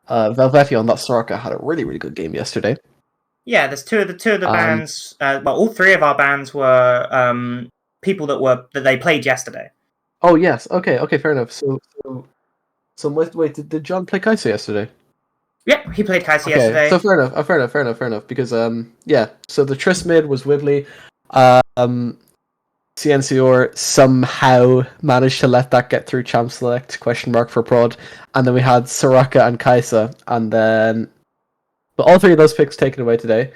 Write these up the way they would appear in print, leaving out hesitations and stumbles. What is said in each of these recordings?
Velvetio and that Soraka had a really, really good game yesterday. Yeah, there's two of the bands. Well, all three of our bands were people that they played yesterday. Oh yes, okay, fair enough. So wait, did John play Kaiser yesterday? Yep, he played Kaiser Okay, yesterday. so fair enough. Because yeah, so the Tris mid was Whitley. CNCR somehow managed to let that get through Champ Select ? For prod, and then we had Soraka and Kaisa, and then but all three of those picks taken away today.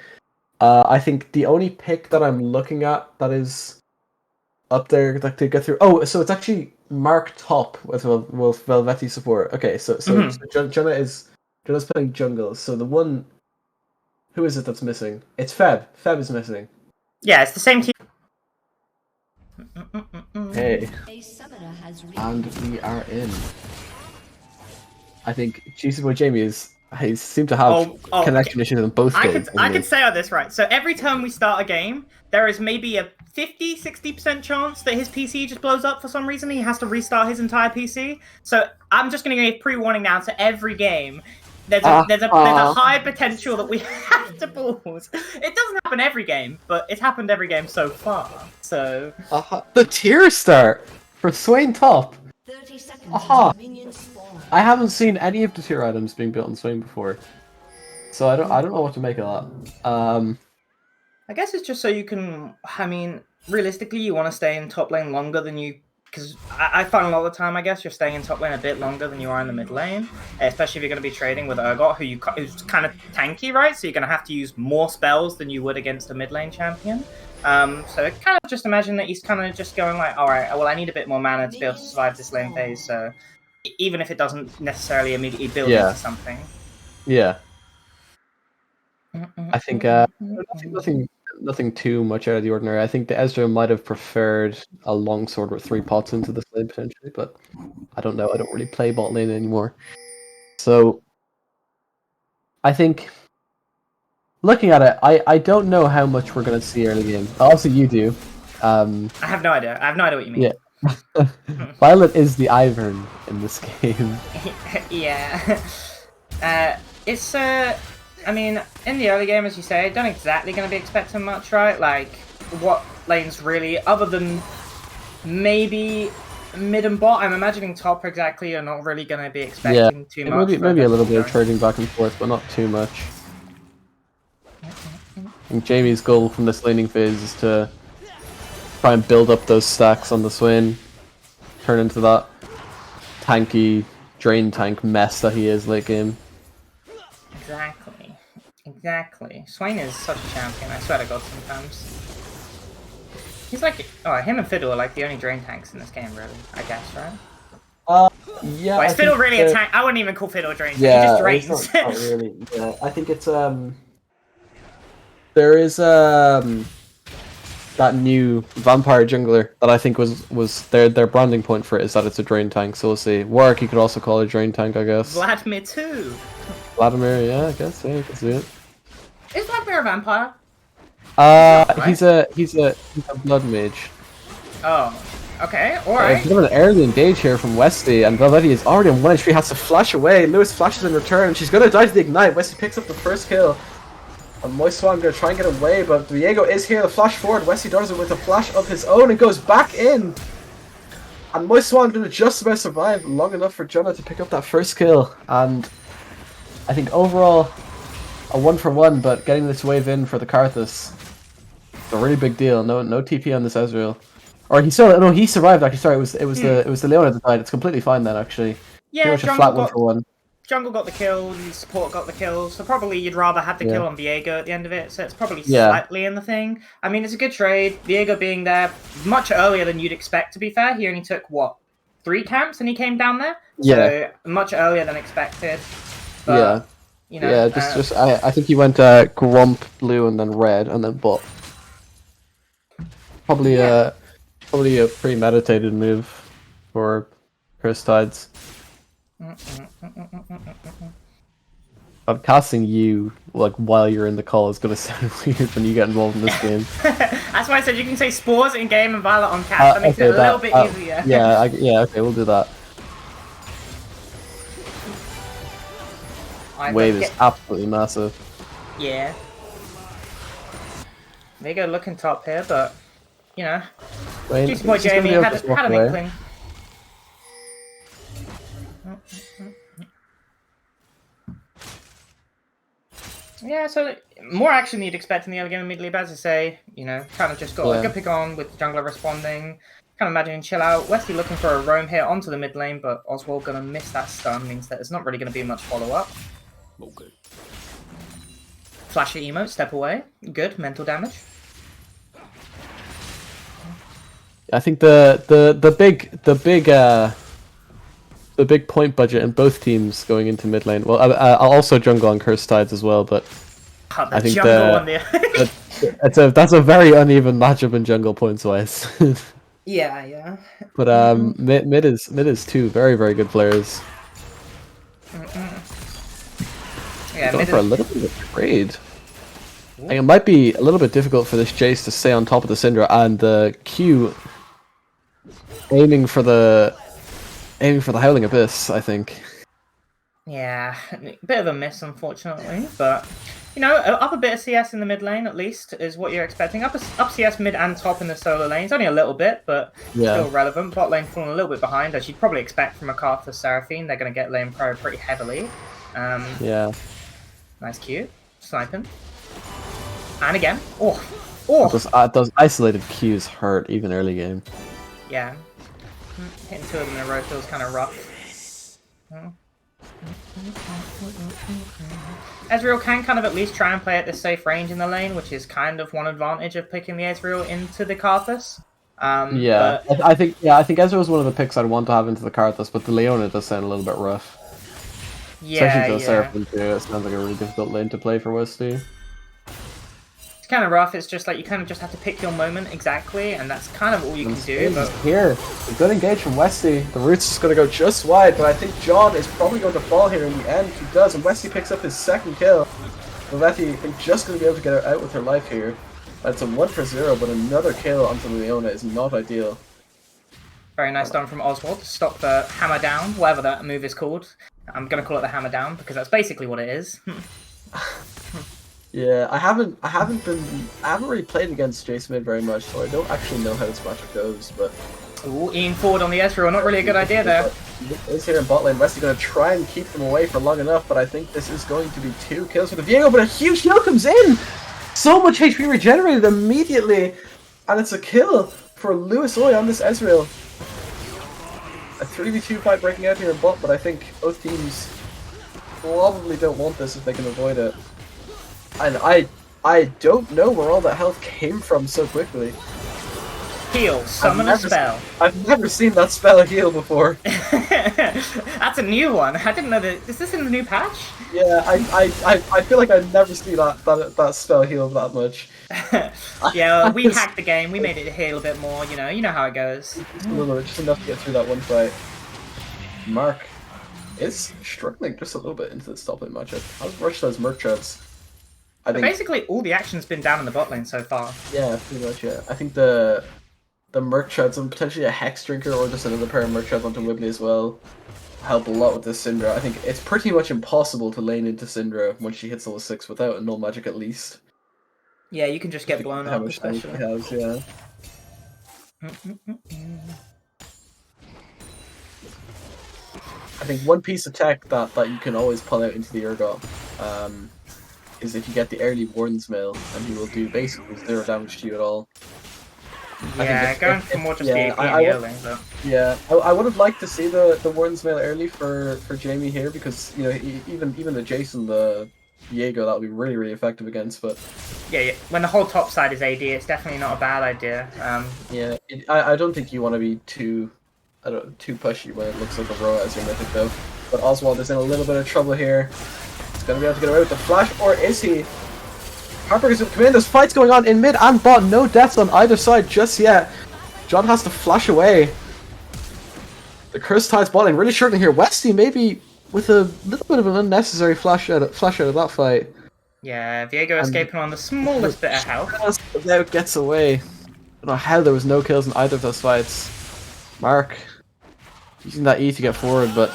I think the only pick that I'm looking at that is up there that to get through. Oh, so it's actually Mark Top with Velveti support. Okay, so Junna's playing jungle. So the one, who is it that's missing? It's Feb. Feb is missing. Yeah, it's the same team. Hey, and we are in. I think Juicy Boy Jamie he seemed to have connection issues in both games. I could say on this right. So every time we start a game, there is maybe a 50-60% chance that his PC just blows up for some reason. He has to restart his entire PC. So I'm just going to give pre-warning now to every game. There's a high potential that we have to pause. It doesn't happen every game, but it's happened every game so far. So the tier start for Swain Top. 30 seconds. I haven't seen any of the tier items being built in Swain before, so I don't know what to make of that. I guess it's just so you can. I mean, realistically, you want to stay in top lane longer than you. Because I find a lot of the time, I guess, you're staying in top lane a bit longer than you are in the mid lane. Especially if you're going to be trading with Urgot, who's kind of tanky, right? So you're going to have to use more spells than you would against a mid lane champion. So kind of just imagine that he's kind of just going like, alright, well, I need a bit more mana to be able to survive this lane phase, so even if it doesn't necessarily immediately build into something. Yeah. I think nothing too much out of the ordinary. I think the Ezreal might have preferred a longsword with 3 pots into this lane potentially, but I don't know. I don't really play bot lane anymore. So I think looking at it, I don't know how much we're gonna see early game. Obviously you do. I have no idea. I have no idea what you mean. Yeah. Violet is the Ivern in this game. Yeah. It's I mean, in the early game, as you say, don't exactly going to be expecting much, right? Like, what lanes really, other than maybe mid and bot, I'm imagining top exactly are not really going to be expecting too much. Maybe a little bit of trading back and forth, but not too much. I think Jamie's goal from this laning phase is to try and build up those stacks on the Swain, turn into that tanky drain tank mess that he is late game. Exactly. Swain is such a champion, I swear to god sometimes. He's like, him and Fiddle are like the only drain tanks in this game, really, I guess, right? Yeah. Well, is Fiddle really a tank? I wouldn't even call Fiddle a drain tank, yeah, he just drains. Not really. Yeah, I think it's, there is, that new vampire jungler that I think was their branding point for it is that it's a drain tank, so we'll see. Warwick you could also call it a drain tank, I guess. Vladimir too! Vladimir, yeah, I guess, yeah, you can see it. Is Vladimir a vampire? He's a blood mage. Oh, okay, alright. It's a bit of an early engage here from Westy, and Velveti is already on 1 HP, has to flash away. Lewis flashes in return, she's gonna die to the ignite. Westy picks up the first kill. And Moiswan gonna try and get away, but Diego is here, the flash forward. Westy does it with a flash of his own and goes back in. And Moiswan gonna just about survive long enough for Jonah to pick up that first kill. And I think overall, a 1-for-1, but getting this wave in for the Karthus, it's a really big deal. No TP on this Ezreal. Or he survived actually. Sorry, it was the Leona that died. It's completely fine then actually. Yeah, pretty much a flat 1-for-1. Jungle got the kill, the support got the kill, so probably you'd rather have the kill on Viego at the end of it, so it's probably slightly in the thing. I mean, it's a good trade. Viego being there much earlier than you'd expect, to be fair. He only took, 3 camps and he came down there? So much earlier than expected. But, you know, I think he went Grump, blue, and then red, and then bot. Probably a premeditated move for Chris Tides. I'm casting you while you're in the call is gonna sound weird when you get involved in this game. That's why I said you can say Spores in game and Violet on cast. That makes it a little bit easier. Yeah, okay, we'll do that. either wave is absolutely massive. Yeah. They go looking top here, but you know, Wayne, juicy boy he's gonna Jamie be able had, to just walk had an away. inkling. Yeah, so more action than you'd expect in the early game immediately, but as I say, you know, kind of just got a good pick on with the jungler responding. Kind of imagining chill out. Westy looking for a roam here onto the mid lane, but Oswald gonna miss that stun, means that there's not really gonna be much follow-up. Okay. Flashy emote, step away. Good, mental damage. I think the big point budget in both teams going into mid lane. Well, I'll also jungle on Cursed Tides as well, but I think that's a very uneven matchup in jungle points wise. Yeah. But mid is two very good players. Yeah, going for a little bit of a trade. I think it might be a little bit difficult for this Jace to stay on top of the Syndra, and the Q aiming for the Howling Abyss, I think. Yeah, a bit of a miss, unfortunately, but you know, up a bit of CS in the mid lane at least is what you're expecting. Up CS mid and top in the solo lanes, only a little bit, but still relevant. Bot lane falling a little bit behind, as you'd probably expect from a Karthus Seraphine. They're going to get lane pro pretty heavily. Yeah. Nice Q, sniping, and again. Those isolated Qs hurt even early game. Yeah, hitting two of them in a row feels kind of rough. Ezreal can kind of at least try and play at this safe range in the lane, which is kind of one advantage of picking the Ezreal into the Karthus. I think Ezreal is one of the picks I'd want to have into the Karthus, but the Leona does sound a little bit rough. Especially to Seraphine too. It sounds like a really difficult lane to play for Westy. It's kind of rough. It's just like you kind of just have to pick your moment exactly, and that's kind of all you can do. But here, a good engage from Westy. The root's just going to go just wide, but I think John is probably going to fall here in the end. He does, and Westy picks up his second kill. Letty, I think, just going to be able to get her out with her life here. That's a 1-for-0, but another kill onto Leona is not ideal. Very nice done from Oswald to stop the hammer down, whatever that move is called. I'm going to call it the hammer down because that's basically what it is. Yeah, I haven't really played against Jace mid very much, so I don't actually know how this matchup goes, but... Ooh, eating forward on the Ezreal, not really a good idea there. Is here in bot lane. Westy's going to try and keep them away for long enough, but I think this is going to be 2 kills for the Viego, but a huge heal comes in! So much HP regenerated immediately, and it's a kill for Lewis Oi on this Ezreal. A 3v2 fight breaking out here in bot, but I think both teams probably don't want this if they can avoid it. And I don't know where all that health came from so quickly. Heal, summon a spell. I've never seen that spell heal before. That's a new one. I didn't know that. Is this in the new patch? Yeah, I feel like I've never seen that spell heal that much. Yeah, we hacked the game. We made it heal a bit more. You know how it goes. Just a little bit, just enough to get through that one fight. Mark is struggling just a little bit into this top lane matchup. How's rush those Merc Treads? I think basically all the action's been down in the bot lane so far. Yeah, pretty much. Yeah, I think the Merc Treads and potentially a Hex Drinker or just another pair of Merc Treads onto Wibbly as well help a lot with this Syndra. I think it's pretty much impossible to lane into Syndra once she hits level 6 without a null magic at least. Yeah, you can just get blown up, especially. Has, yeah. I think one piece of tech that you can always pull out into the Urgot is if you get the early Warden's Mail, and he will do basically 0 damage to you at all. Yeah, going for more just the AP and healing, but... Yeah, I would have liked to see the Warden's Mail early for Jamie here, because, you know, even the Jason, the Viego, that would be really effective against, but... Yeah, when the whole top side is AD, it's definitely not a bad idea. Yeah, I don't think you want to be too pushy when it looks like a row as your mythic though. But Oswald is in a little bit of trouble here. He's going to be able to get away with the flash, or is he? Harper is going to come in. There's fights going on in mid and bot. No deaths on either side just yet. John has to flash away. The Cursed Tides bot lane really struggling here. Westy maybe with a little bit of an unnecessary flash out of that fight. Yeah, Viego escaping on the smallest bit of health. Now gets away. I don't know how there was no kills in either of those fights. Mark using that E to get forward, but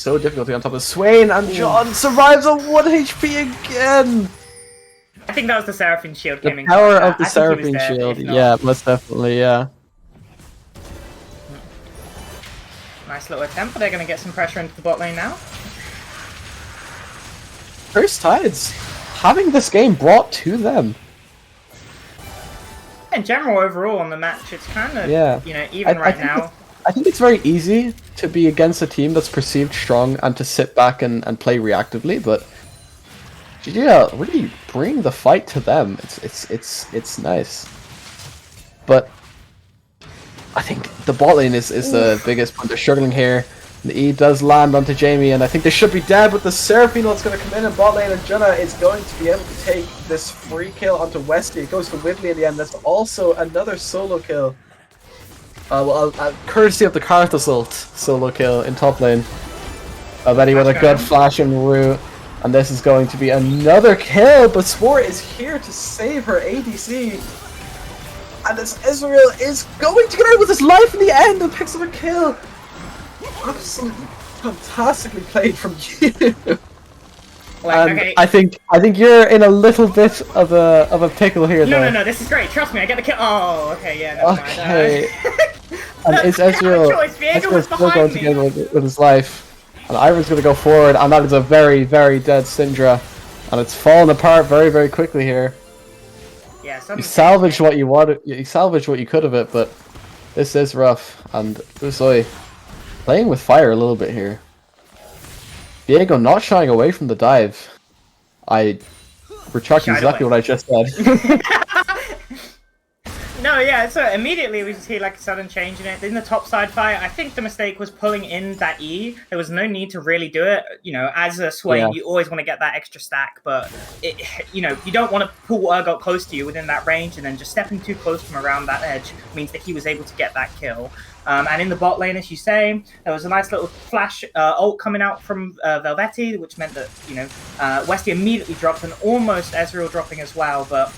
so difficult to get on top of Swain, and John survives on 1 HP again! I think that was the Seraphine Shield The came in. power of the I think he was Seraphine dead, Shield, if not. yeah, most definitely, yeah. Nice little attempt, but they're going to get some pressure into the bot lane now. Cursed Tides having this game brought to them. In general, overall on the match, it's kind of, Yeah. you know, even right now. I think it's very easy to be against a team that's perceived strong and to sit back and play reactively, but GGL really bring the fight to them. It's nice. But I think the bot lane is the biggest point. They're struggling here. The E does land onto Jamie, and I think they should be dead, but the Seraphine that's going to come in bot lane, and Junna is going to be able to take this free kill onto Westy. It goes to Whibley in the end. That's also another solo kill. Courtesy of the Karth Assault solo kill in top lane. Betty with a good flash and root, and this is going to be another kill, but Swore is here to save her ADC. And this Israel is going to get out with his life in the end and picks up a kill. Absolutely fantastically played from you. Like, and okay. I think you're in a little bit of a pickle here. No, this is great. Trust me, I get the kill. Oh, okay, yeah, never mind. Okay. And it's Ezreal still going to get with his life, and Ivan's going to go forward, and that is a very, very dead Syndra, and it's fallen apart very, very quickly here. Yeah, you salvaged what you wanted. You salvaged what you could of it, but this is rough. And Usoi playing with fire a little bit here. Diego not shying away from the dive. I retract exactly what I just said. No, yeah, so immediately we see like a sudden change in it. In the top side fight, I think the mistake was pulling in that E. There was no need to really do it. You know, as a Swain, you always want to get that extra stack, but you know, you don't want to pull Urgot close to you within that range, and then just stepping too close from around that edge means that he was able to get that kill. And in the bot lane, as you say, there was a nice little flash ult coming out from Velvetti, which meant that, you know, Westy immediately dropped, and almost Ezreal dropping as well, but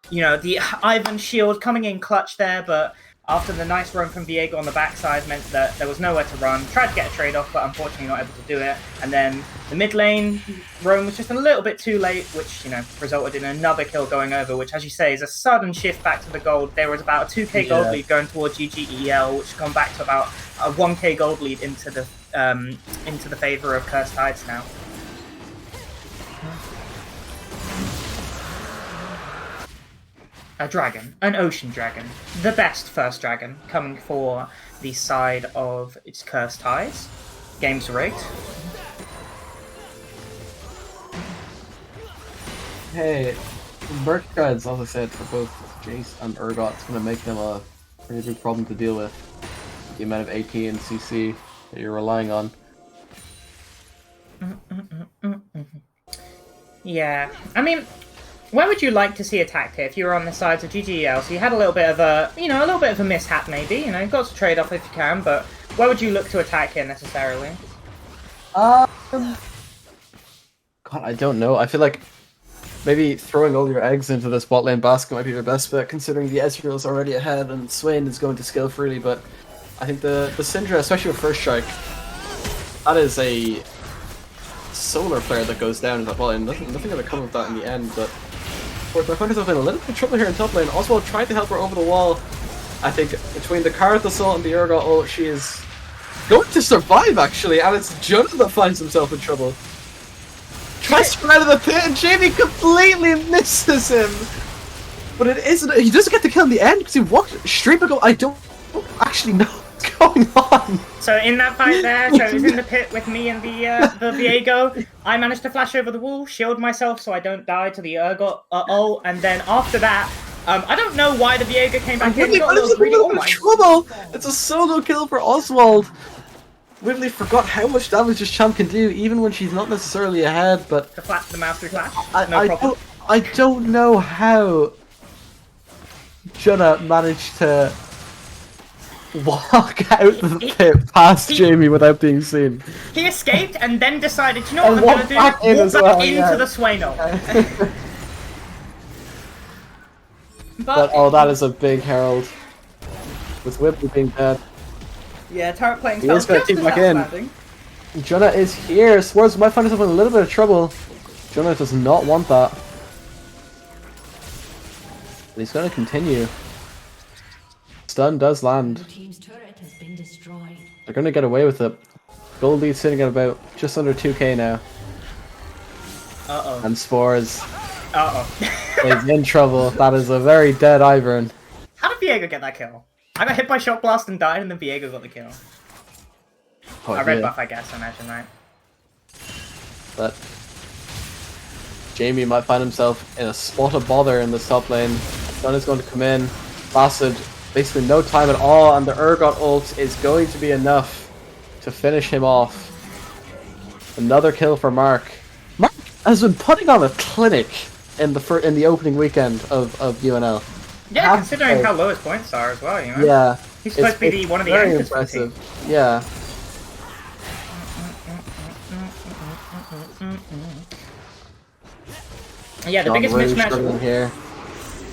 you know, the Ivan shield coming in clutch there, but after the nice run from Viego on the backside meant that there was nowhere to run. Tried to get a trade-off, but unfortunately not able to do it. And then the mid lane roam was just a little bit too late, which, you know, resulted in another kill going over, which, as you say, is a sudden shift back to the gold. There was about a 2k gold lead going towards GGEL, which has gone back to about a 1k gold lead into the favour of Cursed Tides now. A dragon, an ocean dragon, the best first dragon, coming for the side of its Cursed Tides. Game's rigged. Hey, Merc cards, as I said, for both Jace and Urgot, it's going to make them a pretty big problem to deal with. The amount of AP and CC that you're relying on. Yeah, I mean, where would you like to see attacked here if you were on the sides of GGEL? So you had a little bit of a, you know, a little bit of a mishap maybe, you know, got to trade off if you can, but where would you look to attack here necessarily? God, I don't know. I feel like maybe throwing all your eggs into this bot lane basket might be your best bet, considering the Ezreal is already ahead and Swain is going to scale freely, but I think the Syndra, especially with First Strike, that is a solar player that goes down in that bot lane. Nothing going to come of that in the end, but of course, my opponent's in a little bit of trouble here in top lane. Oswald trying to help her over the wall. I think between the Karth Assault and the Urgot ult, she is going to survive, actually, and it's Junna that finds himself in trouble. Tries to run out of the pit, and Jamie completely misses him. But it isn't. He doesn't get the kill in the end because he walked straight back. I don't actually know what's going on. So in that fight there, so it was in the pit with me and the Viego. I managed to flash over the wall, shield myself so I don't die to the Urgot ult, and then after that, I don't know why the Viego came back in. Trouble. It's a solo kill for Oswald. Whitley forgot how much damage this champ can do, even when she's not necessarily ahead. But the mastery flash. I don't know how Junna managed to walk out of the pit past Jamie without being seen. He escaped and then decided, you know what I'm going to do? Walk back into the Swaino. But oh, that is a big herald. With Whibley being dead. Yeah, turret playing he's going to keep back in. Jonah is here. Swords might find himself in a little bit of trouble. Jonah does not want that. But he's going to continue. Stun does land. Your team's turret has been destroyed. They're going to get away with it. Gold lead sitting at about just under 2k now. Uh-oh. And Spores Uh-oh. is in trouble. That is a very dead Ivern. How did Viego get that kill? I got hit by Shock Blast and died, and then Viego got the kill. Oh, I red yeah. buff, I guess, I imagine, right? But Jamie might find himself in a spot of bother in this top lane. Sun is going to come in. Bastard, basically no time at all, and the Urgot ult is going to be enough to finish him off. Another kill for Mark. Mark has been putting on a clinic in the opening weekend of UNL. Yeah, considering how low his points are as well, you know? Yeah. He's supposed to be one of the very anchors for the team. impressive. Yeah. Yeah, the John biggest really mismatch. struggling here.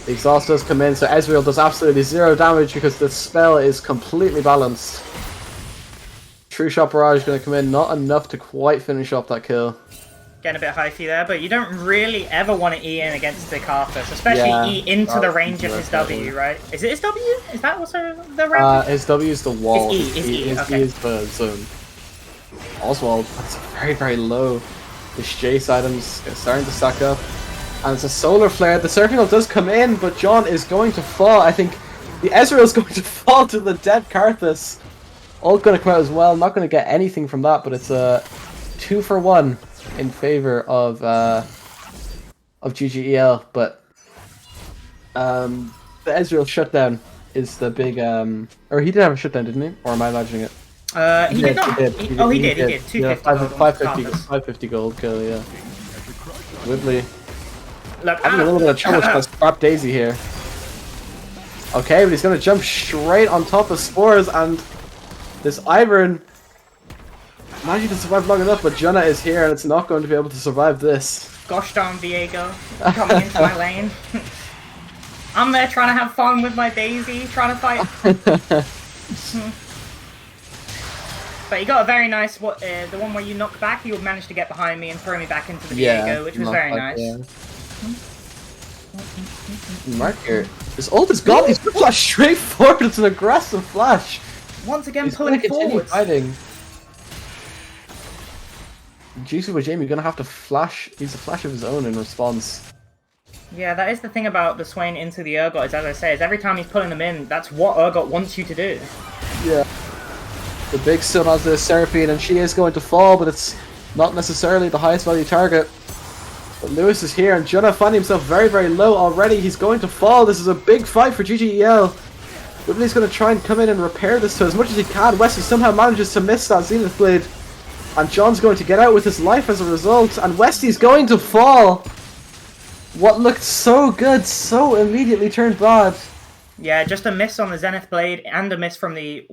The exhaust does come in, so Ezreal does absolutely 0 damage because the spell is completely balanced. True Shot Barrage is going to come in, not enough to quite finish off that kill. Getting a bit hyphy there, but you don't really ever want to E in against the Karthus, especially Yeah, E into the range of his W, right? Is it his W? Is that also the range? His W is the wall. It's E, it's E, His okay. E is the zone. Oswald, that's very, very low. His Jace items are starting to stack up. And it's a solar flare. The Surfing Ult does come in, but John is going to fall. I think the Ezreal is going to fall to the dead Karthus. Ult going to come out as well. Not going to get anything from that, but it's a 2-for-1 in favor of GGEL. But the Ezreal shutdown is the big or he did have a shutdown, didn't he? Or am I imagining it? He did not. He He did. did. 250 Yeah, gold on 550, Karthus. 550 gold kill, yeah. Whibley Look, having a little bit of trouble trying to scrap Daisy here. Okay, but he's going to jump straight on top of Spores, and this Ivern managing to survive long enough, but Junna is here, and it's not going to be able to survive this. Gosh darn Viego coming into my lane. I'm there trying to have fun with my Daisy, trying to fight. But you got a very nice, the one where you knock back, you managed to get behind me and throw me back into the Viego, which was very nice. Yeah. Mark here. His ult is gone. He's going to flash straight forward. It's an aggressive flash. Once again, He's pulling going to continue forwards. fighting. Juicy with Jamie going to have to flash. Use a flash of his own in response. Yeah, that is the thing about the Swain into the Urgot, is as I say, is every time he's pulling them in, that's what Urgot wants you to do. Yeah. The big stun has the Seraphine, and she is going to fall, but it's not necessarily the highest value target. But Lewis is here, and Junna finding himself very, very low already. He's going to fall. This is a big fight for GGEL. Whibley's going to try and come in and repair this to as much as he can. Wesley somehow manages to miss that Zenith Blade. And John's going to get out with his life as a result. And Wesley's going to fall. What looked so good, so immediately turned bad. Yeah, just a miss on the Zenith Blade and a miss from the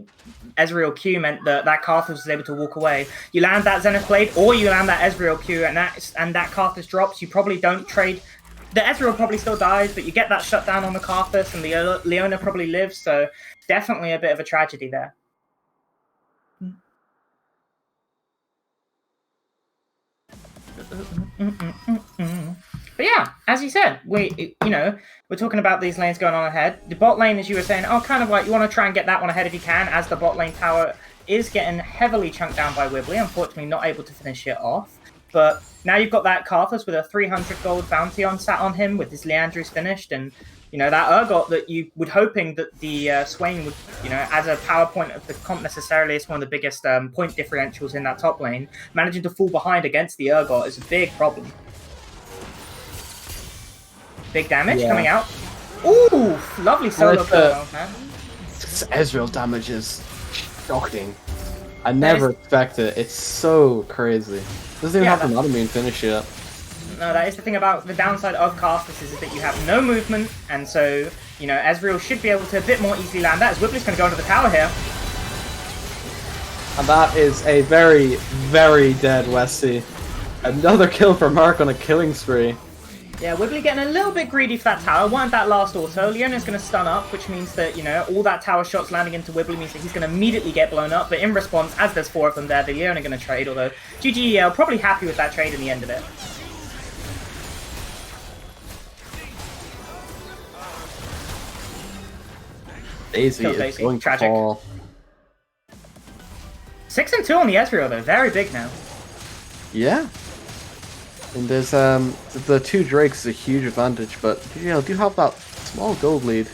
Ezreal Q meant that Karthus was able to walk away. You land that Zenith Blade or you land that Ezreal Q and that Karthus drops, you probably don't trade. The Ezreal probably still dies, but you get that shutdown on the Karthus and the Leona probably lives, so definitely a bit of a tragedy there. But yeah, as you said, we're talking about these lanes going on ahead. The bot lane, as you were saying, kind of like you want to try and get that one ahead if you can, as the bot lane tower is getting heavily chunked down by Whibley, unfortunately not able to finish it off. But now you've got that Karthus with a 300 gold bounty sat on him with his Leandry's finished, and that Urgot that you would hoping that the Swain would, as a power point of the comp necessarily, it's one of the biggest point differentials in that top lane. Managing to fall behind against the Urgot is a big problem. Big damage coming out. Ooh, lovely solo kill, man. This Ezreal damage is shocking. I never expected it. It's so crazy. Doesn't even have the not-immune finish yet. No, that is the thing about the downside of Karthus is that you have no movement, and so, Ezreal should be able to a bit more easily land that, as Whibley's going to go into the tower here. And that is a very, very dead Westie. Another kill for Mark on a killing spree. Yeah, Wibbly getting a little bit greedy for that tower. Wanted that last auto. Leona's going to stun up, which means that, you know, all that tower shots landing into Wibbly means that he's going to immediately get blown up. But in response, as there's 4 of them there, the Leona going to trade, although GGEL probably happy with that trade in the end of it. Daisy is Daisy. going to Tragic. fall. 6 and 2 on the Ezreal, though. Very big now. Yeah. And there's the 2 Drakes is a huge advantage, but GGL do have that small gold lead.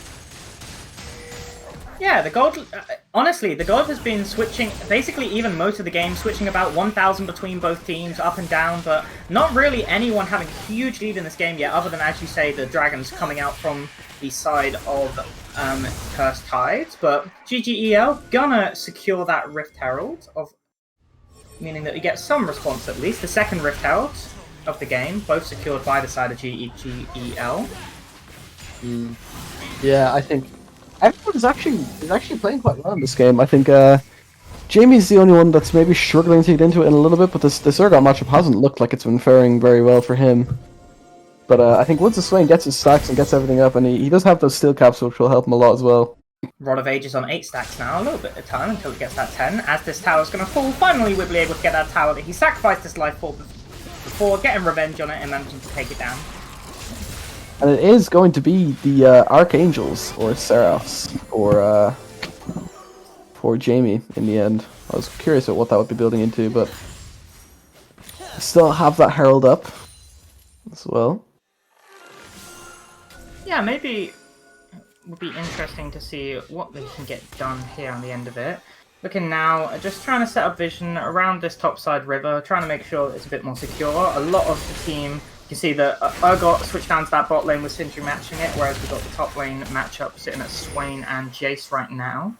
Yeah, the gold... honestly, the gold has been switching, basically even most of the game, switching about 1,000 between both teams, up and down, but not really anyone having a huge lead in this game yet, other than, as you say, the Dragons coming out from the side of Cursed Tides. But GGEL gonna secure that Rift Herald, meaning that we get some response at least. The second Rift Herald of the game, both secured by the side of GGEL. Yeah, I think everyone is actually playing quite well in this game. I think Jamie's the only one that's maybe struggling to get into it in a little bit, but this Urgot matchup hasn't looked like it's been faring very well for him. But I think once the Swain gets his stacks and gets everything up, and he does have those steel caps, which will help him a lot as well. Rod of Ages on 8 stacks now, a little bit of time until he gets that 10. As this tower's going to fall, finally Wibbly able to get that tower that he sacrificed his life for before, getting revenge on it and managing to take it down. And it is going to be the Archangels or Seraphs for Jamie in the end. I was curious about what that would be building into, but still have that Herald up as well. Yeah, maybe it would be interesting to see what they can get done here on the end of it. Looking now, just trying to set up vision around this topside river, trying to make sure it's a bit more secure. A lot of the team, you can see that Urgot switched down to that bot lane with Sindri matching it, whereas we've got the top lane matchup sitting at Swain and Jace right now.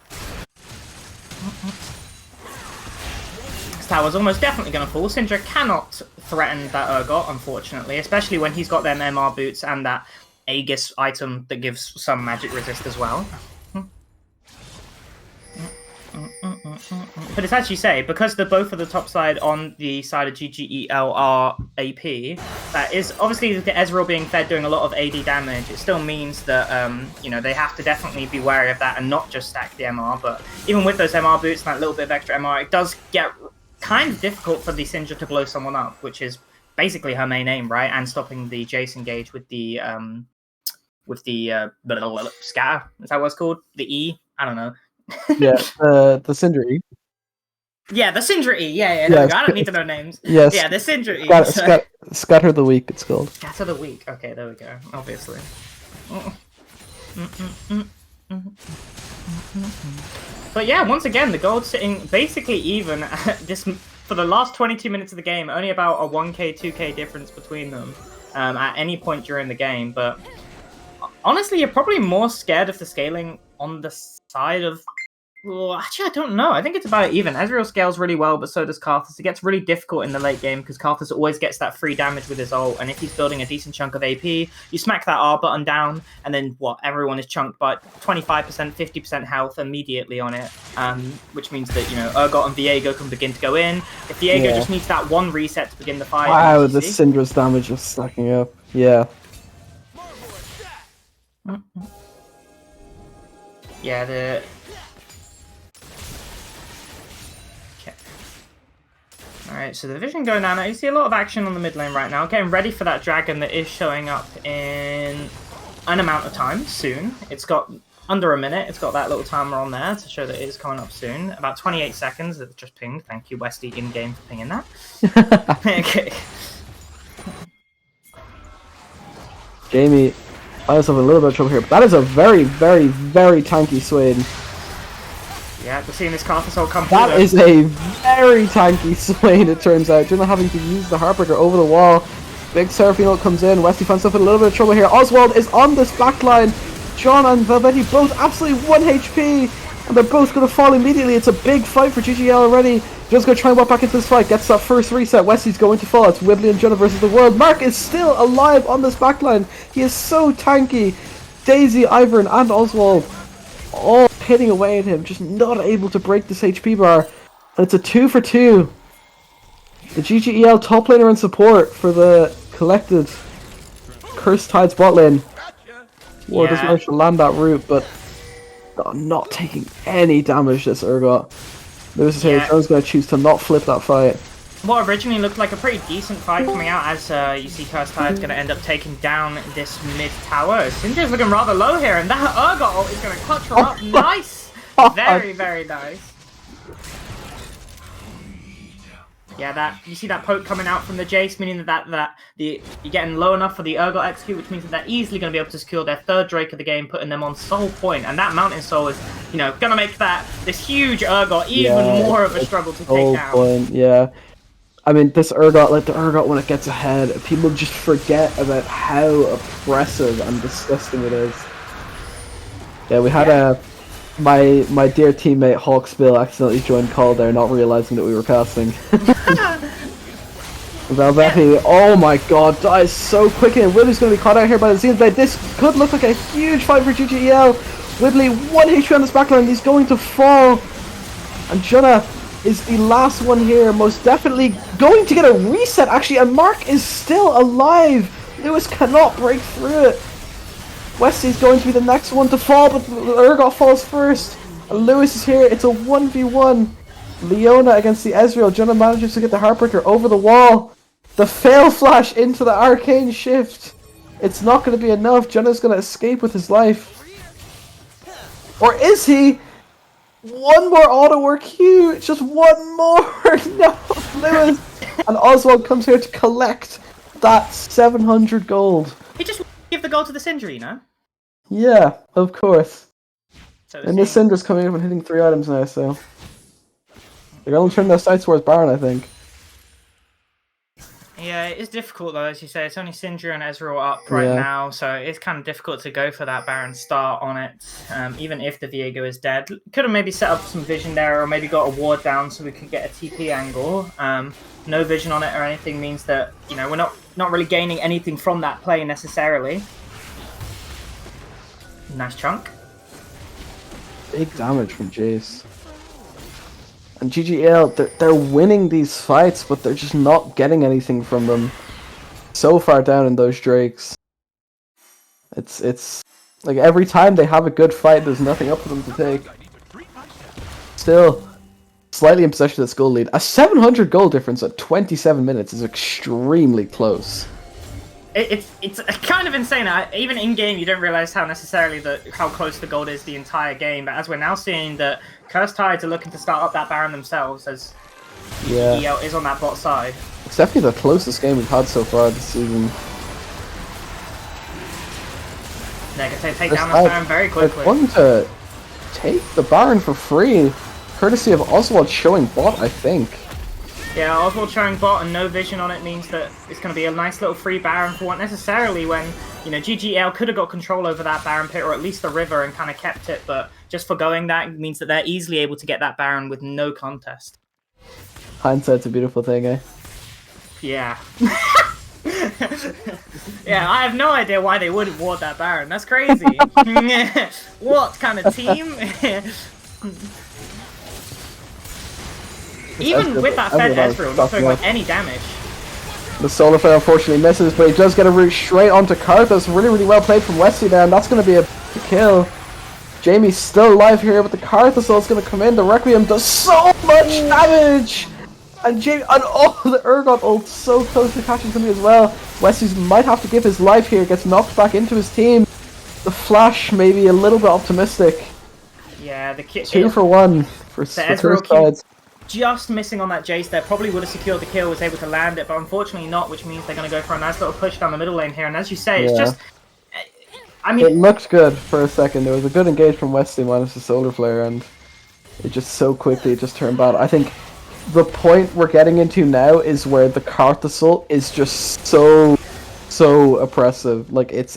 This tower's almost definitely going to fall. Syndra cannot threaten that Urgot, unfortunately, especially when he's got them MR boots and that Aegis item that gives some magic resist as well. But it's actually say, because the both of the top side on the side of GGEL are AP, that is obviously the Ezreal being fed doing a lot of AD damage. It still means that you know, they have to definitely be wary of that and not just stack the MR. But even with those MR boots and that little bit of extra MR, it does get kind of difficult for the Syndra to blow someone up, which is basically her main aim, right? And stopping the Jace engage with the scatter. Is that what it's called? The E? I don't know. Yeah, the Syndra E. Yeah, the Syndra E. Yeah, there we go. I don't need to know names. Yes. Yeah, the Syndra E. Scatter the Weak, it's called. Scatter the Weak. Okay, there we go. Obviously. But yeah, once again, the gold's sitting basically even just for the last 22 minutes of the game. Only about a 1k, 2k difference between them at any point during the game. But honestly, you're probably more scared of the scaling on the side of... Well, actually, I don't know. I think it's about even. Ezreal scales really well, but so does Karthus. It gets really difficult in the late game because Karthus always gets that free damage with his ult, and if he's building a decent chunk of AP, you smack that R button down, and then what? Everyone is chunked by 25%, 50% health immediately on it, which means that, you know, Urgot and Viego can begin to go in. If Viego just needs that one reset to begin the fight... Wow, the Syndra's damage is stacking up. Yeah. Yeah, the... Alright, so the vision going down. You see a lot of action on the mid lane right now. Getting ready for that dragon that is showing up in an amount of time soon. It's got under a minute. It's got that little timer on there to show that it is coming up soon. About 28 seconds. It just pinged. Thank you, Westy, in-game for pinging that. Okay. Jamie, I also have a little bit of trouble here, but that is a very, very, very tanky Swain. Yeah, we're seeing this Karthus ult come through. That is a very tanky Swain, it turns out. You're not having to use the Heartbreaker over the wall. Big Seraphine ult comes in. Westy finds himself in a little bit of trouble here. Oswald is on this backline. John and Velvetti both absolutely 1 HP. And they're both going to fall immediately. It's a big fight for GGL already. Just going to try and walk back into this fight. Gets that first reset. Westy's going to fall. It's Wibbly and Jonah versus the world. Mark is still alive on this backline. He is so tanky. Daisy, Ivern, and Oswald all hitting away at him, just not able to break this HP bar. And it's a 2 for 2. The GGEL top laner and support for the collected Cursed Tide's bot lane. War doesn't Yeah. manage to land that route, but not taking any damage, this Urgot. Lewis is here, Yeah. Joe's going to choose to not flip that fight. What originally looked like a pretty decent fight coming out, as you see Cursed Tide's going to end up taking down this mid tower. Syndra's looking rather low here, and that Urgot ult is going to clutch her up. Nice! Very, very nice. Yeah, you see that poke coming out from the Jace, meaning that you're getting low enough for the Urgot execute, which means that they're easily going to be able to secure their third Drake of the game, putting them on soul point. And that Mountain Soul is, going to make this huge Urgot even more of a struggle to take down. Point, yeah. I mean, this Urgot, like the Urgot when it gets ahead, people just forget about how oppressive and disgusting it is. Yeah, we had my dear teammate Hawksbill accidentally joined call there, not realizing that we were casting. Velvetti, oh my god, dies so quickly, and Whitley's going to be caught out here by the Xenon Blade. This could look like a huge fight for GGEL. Whitley, 1 HP on this backline, he's going to fall. And Junna is the last one here, most definitely going to get a reset actually, and Mark is still alive. Lewis cannot break through it. Wesley's going to be the next one to fall, but Urgot falls first. And Lewis is here, it's a 1v1. Leona against the Ezreal. Junna manages to get the Heartbreaker over the wall. The fail flash into the arcane shift. It's not going to be enough. Junna's going to escape with his life. Or is he? One more auto work Q, just one more. No, Lewis. And Oswald comes here to collect that 700 gold. He just give the gold to the Syndra, Yeah, of course. So And this Syndra's coming up and hitting 3 items now, so they're only turning their sights towards Baron, I think. Yeah, it's difficult though, as you say. It's only Syndra and Ezreal up right now, so it's kind of difficult to go for that Baron start on it, even if the Viego is dead. Could have maybe set up some vision there, or maybe got a ward down so we could get a TP angle. No vision on it or anything means that, we're not really gaining anything from that play necessarily. Nice chunk. Big damage from Jace. And GGL, they're winning these fights, but they're just not getting anything from them. So far down in those Drakes. It's like every time they have a good fight, there's nothing up for them to take. Still, slightly in possession of the Skull lead. A 700 goal difference at 27 minutes is extremely close. It's kind of insane. Even in game, you don't realize how close the gold is the entire game. But as we're now seeing that Cursed Tides are looking to start up that Baron themselves, as EL is on that bot side. It's definitely the closest game we've had so far this season. They're going to take down that Baron very quickly. They're going to take the Baron for free, courtesy of Oswald showing bot, I think. Yeah, Oswald showing bot and no vision on it means that it's going to be a nice little free Baron for what necessarily when, GGL could have got control over that Baron pit, or at least the river, and kind of kept it, but just forgoing that means that they're easily able to get that Baron with no contest. Hindsight's a beautiful thing, eh? Yeah. Yeah, I have no idea why they would ward that Baron. That's crazy. What kind of team? Even with that fed Ezreal, not doing any damage. The Solar Flare unfortunately misses, but he does get a route straight onto Karthus. Really, really well played from Wesley there, and that's going to be a kill. Jamie's still alive here, but the Karthus ult's going to come in. The Requiem does so much damage! And Jamie, and the Urgot ult so close to catching something as well. Wesley might have to give his life here, gets knocked back into his team. The Flash may be a little bit optimistic. Yeah, the 2 for 1 for Cursed Tides. Just missing on that Jace there, probably would have secured the kill, was able to land it, but unfortunately not, which means they're going to go for a nice little push down the middle lane here, and as you say, it's just... I mean... It looked good for a second, there was a good engage from Wesley minus the Solar Flare, and it just so quickly just turned bad. I think the point we're getting into now is where the Karthus ult is just so oppressive, like it's...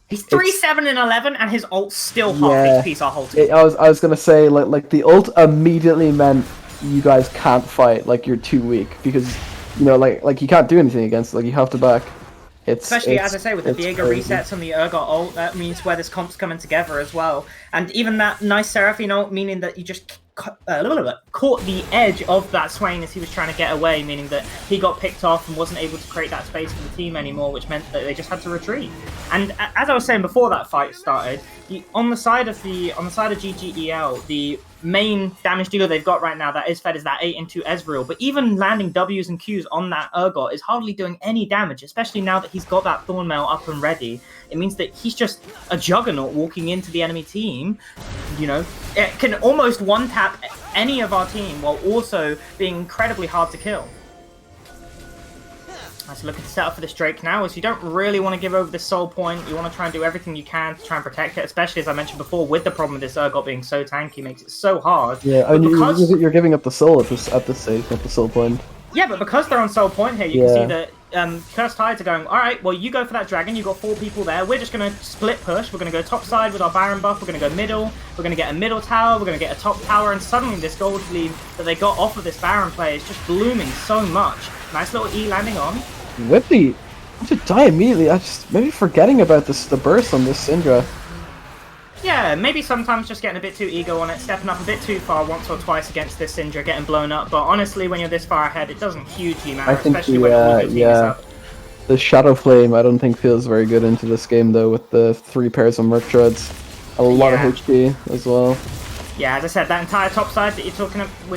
He's 3-7 and 11, and his ult's still half HP's our whole team. I was gonna say, like the ult immediately meant you guys can't fight, like you're too weak, because like you can't do anything against it, like you have to back. Especially as I say, with the Viego resets and the Urgot ult, that means where this comp's coming together as well. And even that nice Seraphine ult, meaning that you just caught the edge of that Swain as he was trying to get away, meaning that he got picked off and wasn't able to create that space for the team anymore, which meant that they just had to retreat. And as I was saying before that fight started, on the side of GGEL, the main damage dealer they've got right now that is fed is that 8-2 Ezreal, but even landing W's and Q's on that Urgot is hardly doing any damage, especially now that he's got that Thornmail up and ready. It means that he's just a juggernaut walking into the enemy team. You know, it can almost one-tap any of our team while also being incredibly hard to kill. So looking to set up for this Drake now, is you don't really want to give over this soul point. You want to try and do everything you can to try and protect it, especially as I mentioned before, with the problem with this Urgot being so tanky, makes it so hard. Yeah, I mean, you're giving up the soul at this stage, not the soul point. Yeah, but because they're on soul point here, you can see that Cursed Tides are going, alright, well, you go for that dragon, you've got 4 people there, we're just going to split push, we're going to go top side with our Baron buff, we're going to go middle, we're going to get a middle tower, we're going to get a top tower, and suddenly this gold lead that they got off of this Baron play is just blooming so much. Nice little E landing on. Whitley to die immediately. I just maybe forgetting about the burst on this Syndra. Yeah, maybe sometimes just getting a bit too ego on it, stepping up a bit too far once or twice against this Syndra, getting blown up. But honestly, when you're this far ahead, it doesn't hugely matter, especially when all your team is up. The Shadow Flame I don't think feels very good into this game though, with the 3 pairs of Merc Treads. A lot of HP as well. Yeah, as I said, that entire top side that we're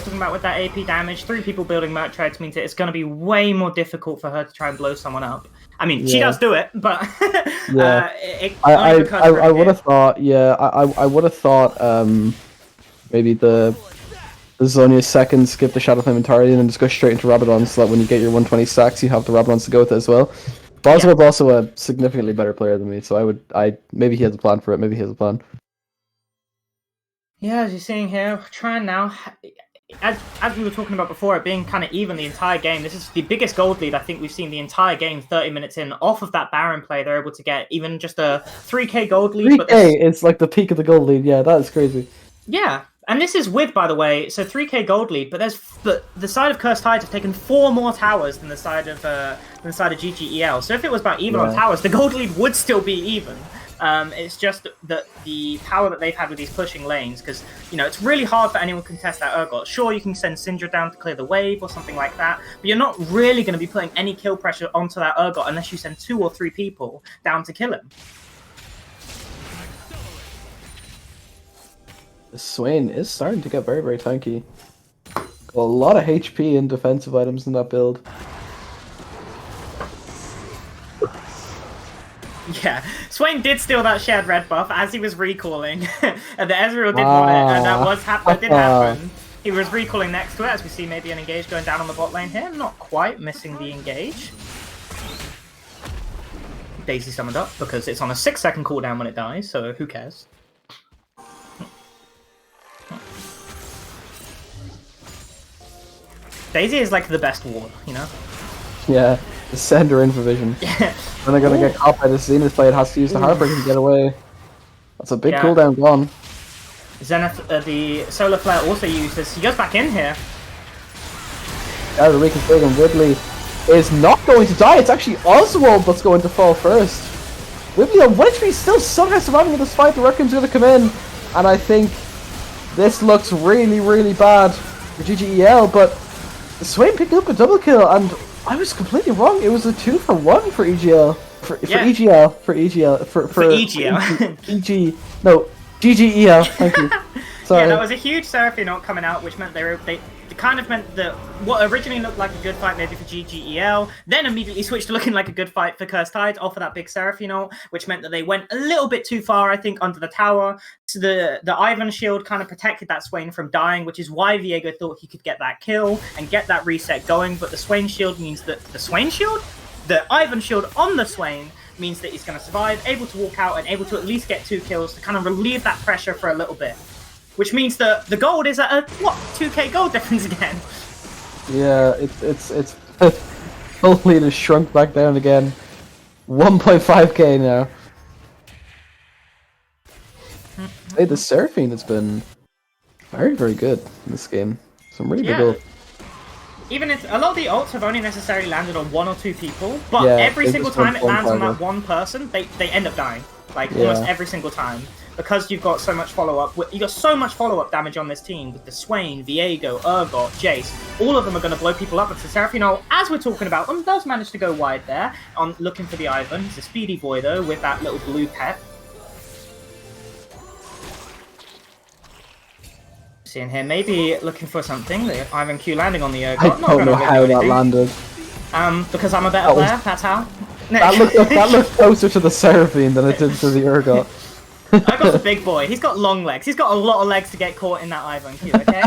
talking about with that AP damage, 3 people building Merc Treads means that it's going to be way more difficult for her to try and blow someone up. I mean, she does do it, but I would have thought, I would have thought maybe the Zhonya's second skip the Shadow Flame entirely and then just go straight into Rabadon, so that when you get your 120 stacks, you have the Rabadons to go with it as well. Bosworth's also a significantly better player than me, so maybe he has a plan for it. Maybe he has a plan. Yeah, as you're seeing here, trying now. As we were talking about before, it being kind of even the entire game, this is the biggest gold lead I think we've seen the entire game, 30 minutes in. Off of that Baron play, they're able to get even just a 3k gold lead. 3k, it's like the peak of the gold lead, yeah, that is crazy. Yeah, and this is with, by the way, so 3k gold lead, but the side of Cursed Tides have taken 4 more towers than the side of GGEL. So if it was about even on towers, the gold lead would still be even. It's just that the power that they've had with these pushing lanes, because, you know, it's really hard for anyone to contest that Urgot. Sure, you can send Syndra down to clear the wave or something like that, but you're not really going to be putting any kill pressure onto that Urgot unless you send 2 or 3 people down to kill him. The Swain is starting to get very, very tanky. Got a lot of HP and defensive items in that build. Yeah, Swain did steal that shared red buff as he was recalling, and the Ezreal did want it, and that did happen. He was recalling next to it, as we see maybe an engage going down on the bot lane here. Not quite missing the engage. Daisy summoned up because it's on a 6-second cooldown when it dies, so who cares? Daisy is like the best ward, you know? Yeah, just send her in for vision. Yeah. When they're gonna get caught by the Zenith play, it has to use the Heartbreaker to get away. That's a big cooldown gone. Zenith, the Solar Flare also uses. He goes back in here. Yeah, the reconfig and Whitley is not going to die. It's actually Oswald that's going to fall first. Whitley on 1 HP still somehow surviving in this fight. The Requiem's going to come in, and I think this looks really, really bad for GGEL, but the Swain picked up a double kill, and I was completely wrong. It was a 2-for-1 for EGL. For GGEL. Thank you. Sorry. Yeah, that was a huge Seraphinote coming out, which meant they kind of meant that what originally looked like a good fight maybe for GGEL, then immediately switched to looking like a good fight for Cursed Tides off of that big Seraphinote, which meant that they went a little bit too far, I think, under the tower. So the Ivan shield kind of protected that Swain from dying, which is why Viego thought he could get that kill and get that reset going. But the Swain shield means that the Ivan shield on the Swain means that he's going to survive, able to walk out and able to at least get 2 kills to kind of relieve that pressure for a little bit. Which means that the gold is at a, 2k gold difference again. Yeah, it's gold lead has shrunk back down again. 1.5k now. Hey, the Seraphine has been very, very good in this game. Some really good ults. Even if a lot of the ults have only necessarily landed on 1 or 2 people, but every single time it lands on that one person, they end up dying. Like, almost every single time. because you've got so much follow-up. You got so much follow-up damage on this team with the Swain, Viego, Urgot, Jace. All of them are going to blow people up. But Seraphino, as we're talking about them, does manage to go wide there on looking for the Ivan. He's a speedy boy though with that little blue pet. Seeing here, maybe looking for something. The Ivan Q landing on the Urgot. I don't know how that landed. Because I'm a better player. That's how. That looked closer to the Seraphine than it did to the Urgot. Urgot's a big boy. He's got long legs. He's got a lot of legs to get caught in that Ivan Q, okay?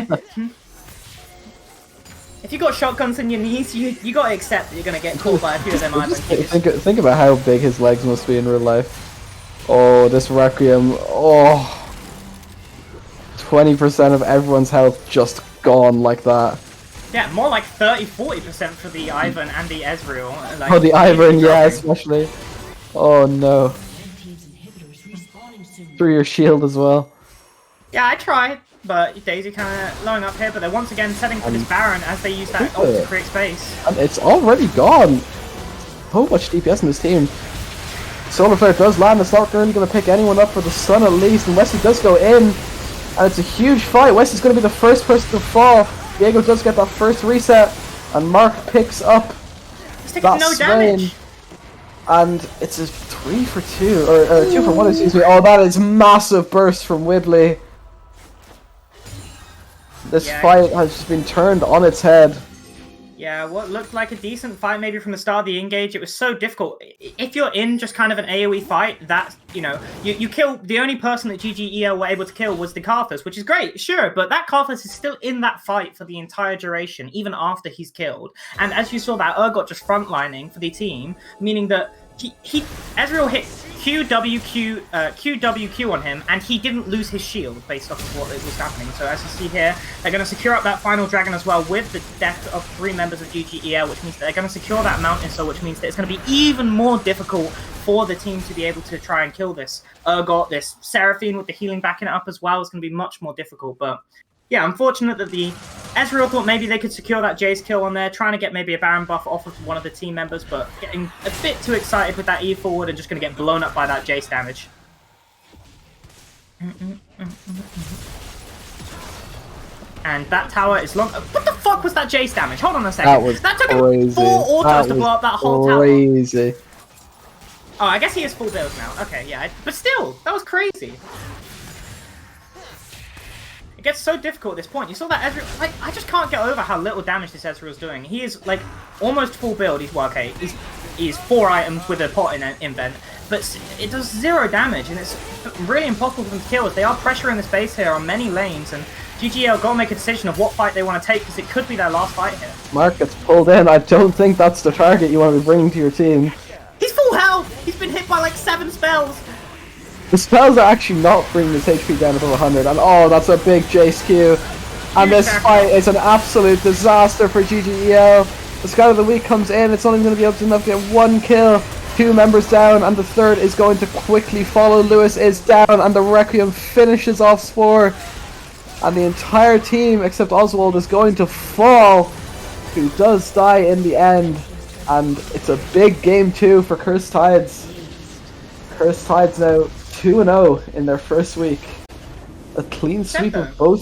If you got shotguns in your knees, you got to accept that you're going to get caught by a few of them Ivan Qs. Think about how big his legs must be in real life. Oh, this Requiem. Oh. 20% of everyone's health just gone like that. Yeah, more like 30-40% for the Ivan and the Ezreal. Like, oh, the Ivan, yeah, especially. Oh no. Through your shield as well. Yeah, I tried, but Daisy kind of blowing up here, but they're once again setting for this Baron as they use that ult to create space. And it's already gone. So much DPS in this team. Solar Flare does land, it's not really going to pick anyone up for the Sun at least, and Wesley does go in. And it's a huge fight. Wesley's going to be the first person to fall. Diego does get that first reset, and Mark picks up that no Swain. damage. And it's a 3 for 2, or 2 for 1, excuse me. Oh, that is massive burst from Wibbly. This fight has just been turned on its head. Yeah, what looked like a decent fight maybe from the start of the engage, it was so difficult. If you're in just kind of an AoE fight, that's, you know, you kill, the only person that GGEL were able to kill was the Karthus, which is great, sure, but that Karthus is still in that fight for the entire duration, even after he's killed. And as you saw, that Urgot just frontlining for the team, meaning that Ezreal hit QWQ on him, and he didn't lose his shield based off of what was happening. So as you see here, they're going to secure up that final dragon as well with the death of 3 members of GGEL, which means that they're going to secure that mountain, so which means that it's going to be even more difficult for the team to be able to try and kill this Urgot, this Seraphine with the healing backing it up as well is going to be much more difficult. But yeah, unfortunate that the Ezreal thought maybe they could secure that Jace kill on there, trying to get maybe a Baron buff off of one of the team members, but getting a bit too excited with that E forward and just going to get blown up by that Jace damage. And that tower is long. What the fuck was that Jace damage? Hold on a second. That took him 4 autos to blow up that whole tower. Crazy. Oh, I guess he is full build now. Okay, yeah. But still, that was crazy. It gets so difficult at this point. You saw that Ezreal, like, I just can't get over how little damage this Ezreal's doing. He is, like, almost full build. He's, well, okay, he's 4 items with a pot in invent, but it does 0 damage, and it's really impossible for them to kill, as they are pressuring the space here on many lanes, and GGL got to make a decision of what fight they want to take, because it could be their last fight here. Mark gets pulled in. I don't think that's the target you want to be bringing to your team. He's full health! He's been hit by, like, 7 spells! The spells are actually not bringing his HP down to 100, and oh, that's a big Jace Q. And this fight is an absolute disaster for GGEL. The Scout of the Week comes in, it's only going to be able to enough to get 1 kill, 2 members down, and the third is going to quickly follow. Lewis is down, and the Requiem finishes off Spore. And the entire team, except Oswald, is going to fall, who does die in the end. And it's a big game 2 for Cursed Tides. Cursed Tides now 2-0 in their first week. A clean sweep of both